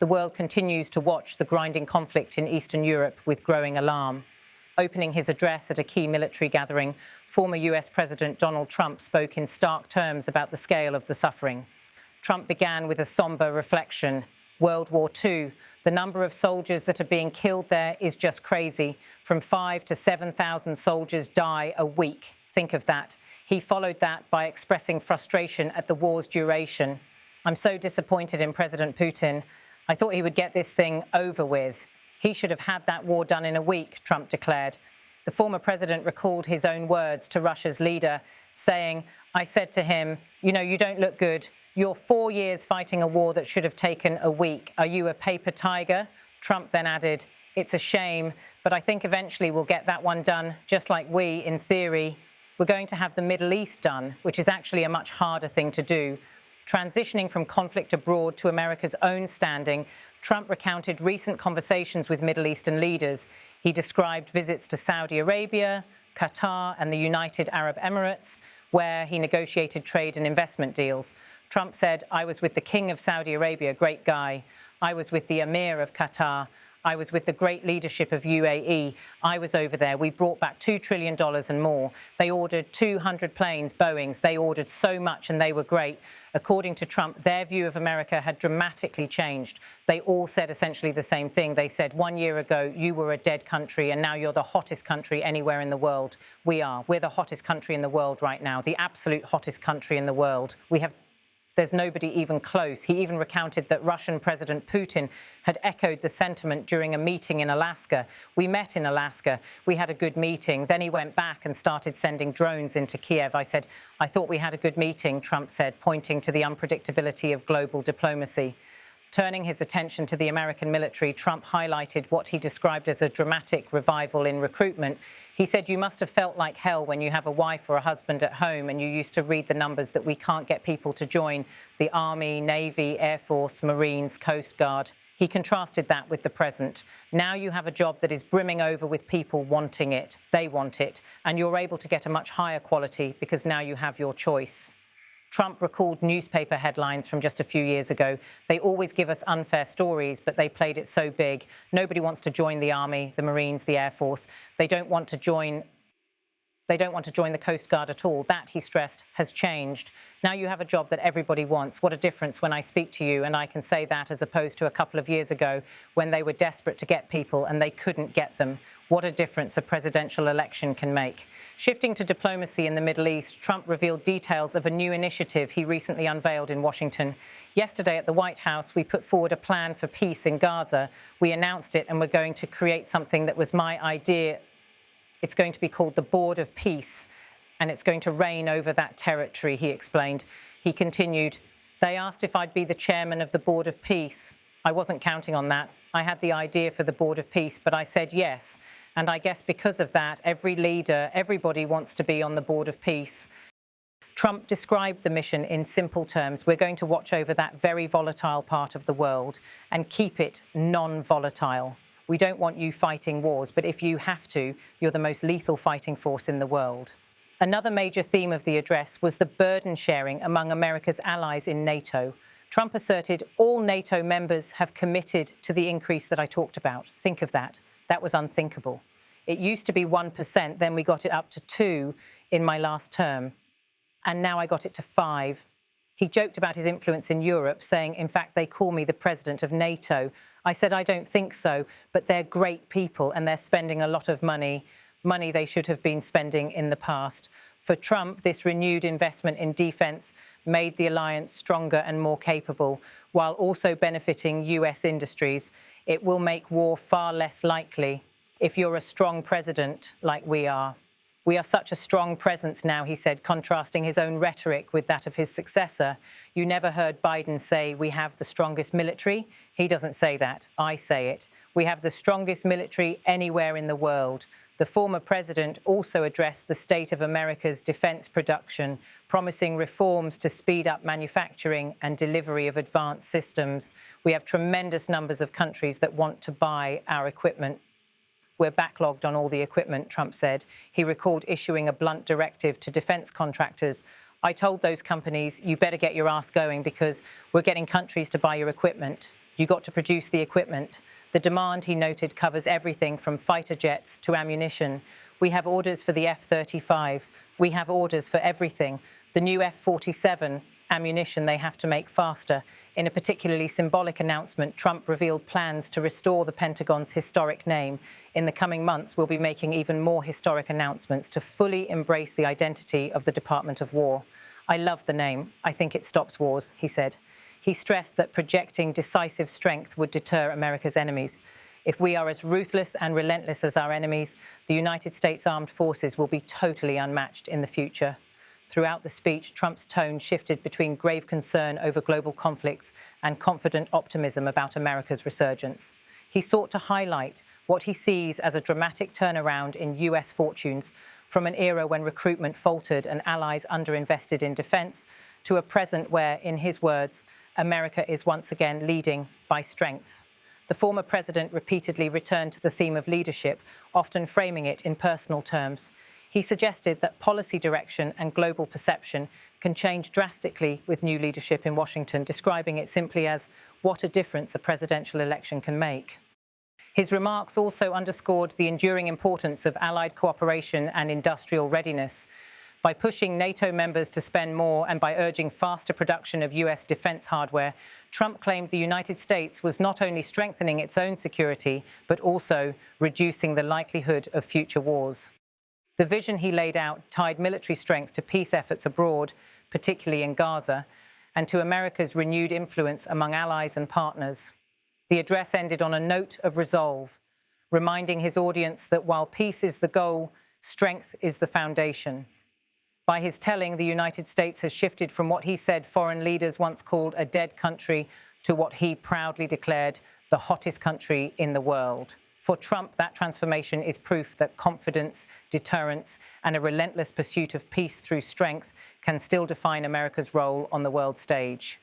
the world continues to watch the grinding conflict in Eastern Europe with growing alarm. Opening his address at a key military gathering, former US President Donald Trump spoke in stark terms about the scale of the suffering. Trump began with a somber reflection. World War II, the number of soldiers that are being killed there is just crazy. From 5,000 to 7,000 soldiers die a week. Think of that. He followed that by expressing frustration at the war's duration. I'm so disappointed in President Putin. I thought he would get this thing over with. He should have had that war done in a week, Trump declared. The former president recalled his own words to Russia's leader, saying, "I said to him, you don't look good. You're 4 years fighting a war that should have taken a week. Are you a paper tiger?" Trump then added, "It's a shame, but I think eventually we'll get that one done, just like we, in theory. We're going to have the Middle East done, which is actually a much harder thing to do." Transitioning from conflict abroad to America's own standing, Trump recounted recent conversations with Middle Eastern leaders. He described visits to Saudi Arabia, Qatar, and the United Arab Emirates, where he negotiated trade and investment deals. Trump said, "I was with the King of Saudi Arabia, great guy. I was with the Emir of Qatar. I was with the great leadership of UAE. I was over there. We brought back $2 trillion and more. They ordered 200 planes, Boeings. They ordered so much and they were great." According to Trump, their view of America had dramatically changed. They all said essentially the same thing. They said, 1 year ago, you were a dead country and now you're the hottest country anywhere in the world. We're the hottest country in the world right now, the absolute hottest country in the world. There's nobody even close. He even recounted that Russian President Putin had echoed the sentiment during a meeting in Alaska. "We met in Alaska. We had a good meeting." Then he went back and started sending drones into Kiev. I said, "I thought we had a good meeting," Trump said, pointing to the unpredictability of global diplomacy. Turning his attention to the American military, Trump highlighted what he described as a dramatic revival in recruitment. He said, "You must have felt like hell when you have a wife or a husband at home and you used to read the numbers that we can't get people to join the Army, Navy, Air Force, Marines, Coast Guard." He contrasted that with the present. Now you have a job that is brimming over with people wanting it. They want it. And you're able to get a much higher quality because now you have your choice. Trump recalled newspaper headlines from just a few years ago. "They always give us unfair stories, but they played it so big. Nobody wants to join the Army, the Marines, the Air Force. They don't want to join the Coast Guard at all." That, he stressed, has changed. Now you have a job that everybody wants. What a difference when I speak to you, and I can say that as opposed to a couple of years ago when they were desperate to get people and they couldn't get them. What a difference a presidential election can make. Shifting to diplomacy in the Middle East, Trump revealed details of a new initiative he recently unveiled in Washington. Yesterday at the White House, we put forward a plan for peace in Gaza. We announced it and we're going to create something that was my idea. It's going to be called the Board of Peace, and it's going to reign over that territory, he explained. He continued, "They asked if I'd be the chairman of the Board of Peace. I wasn't counting on that. I had the idea for the Board of Peace, but I said yes. And I guess because of that, every leader, everybody wants to be on the Board of Peace." Trump described the mission in simple terms. We're going to watch over that very volatile part of the world and keep it non-volatile. We don't want you fighting wars, but if you have to, you're the most lethal fighting force in the world. Another major theme of the address was the burden sharing among America's allies in NATO. Trump asserted all NATO members have committed to the increase that I talked about. Think of that. That was unthinkable. It used to be 1%, then we got it up to 2% in my last term. And now I got it to 5%. He joked about his influence in Europe, saying, "In fact, they call me the president of NATO." I said, "I don't think so, but they're great people and they're spending a lot of money they should have been spending in the past." For Trump, this renewed investment in defense made the alliance stronger and more capable, while also benefiting US industries. It will make war far less likely if you're a strong president like we are. "We are such a strong presence now," he said, contrasting his own rhetoric with that of his successor. "You never heard Biden say we have the strongest military." He doesn't say that. I say it. "We have the strongest military anywhere in the world." The former president also addressed the state of America's defense production, promising reforms to speed up manufacturing and delivery of advanced systems. "We have tremendous numbers of countries that want to buy our equipment. We're backlogged on all the equipment," Trump said. He recalled issuing a blunt directive to defense contractors. "I told those companies, you better get your ass going because we're getting countries to buy your equipment. You got to produce the equipment. The demand, he noted, covers everything from fighter jets to ammunition. We have orders for the F-35. We have orders for everything. The new F-47 ammunition they have to make faster. In a particularly symbolic announcement, Trump revealed plans to restore the Pentagon's historic name. In the coming months, we'll be making even more historic announcements to fully embrace the identity of the Department of War. I love the name. I think it stops wars, he said. He stressed that projecting decisive strength would deter America's enemies. If we are as ruthless and relentless as our enemies, the United States Armed Forces will be totally unmatched in the future. Throughout the speech, Trump's tone shifted between grave concern over global conflicts and confident optimism about America's resurgence. He sought to highlight what he sees as a dramatic turnaround in US fortunes, from an era when recruitment faltered and allies underinvested in defense, to a present where, in his words, America is once again leading by strength. The former president repeatedly returned to the theme of leadership, often framing it in personal terms. He suggested that policy direction and global perception can change drastically with new leadership in Washington, describing it simply as what a difference a presidential election can make. His remarks also underscored the enduring importance of allied cooperation and industrial readiness. By pushing NATO members to spend more and by urging faster production of US defense hardware, Trump claimed the United States was not only strengthening its own security, but also reducing the likelihood of future wars. The vision he laid out tied military strength to peace efforts abroad, particularly in Gaza, and to America's renewed influence among allies and partners. The address ended on a note of resolve, reminding his audience that while peace is the goal, strength is the foundation. By his telling, the United States has shifted from what he said foreign leaders once called a dead country to what he proudly declared the hottest country in the world. For Trump, that transformation is proof that confidence, deterrence, and a relentless pursuit of peace through strength can still define America's role on the world stage.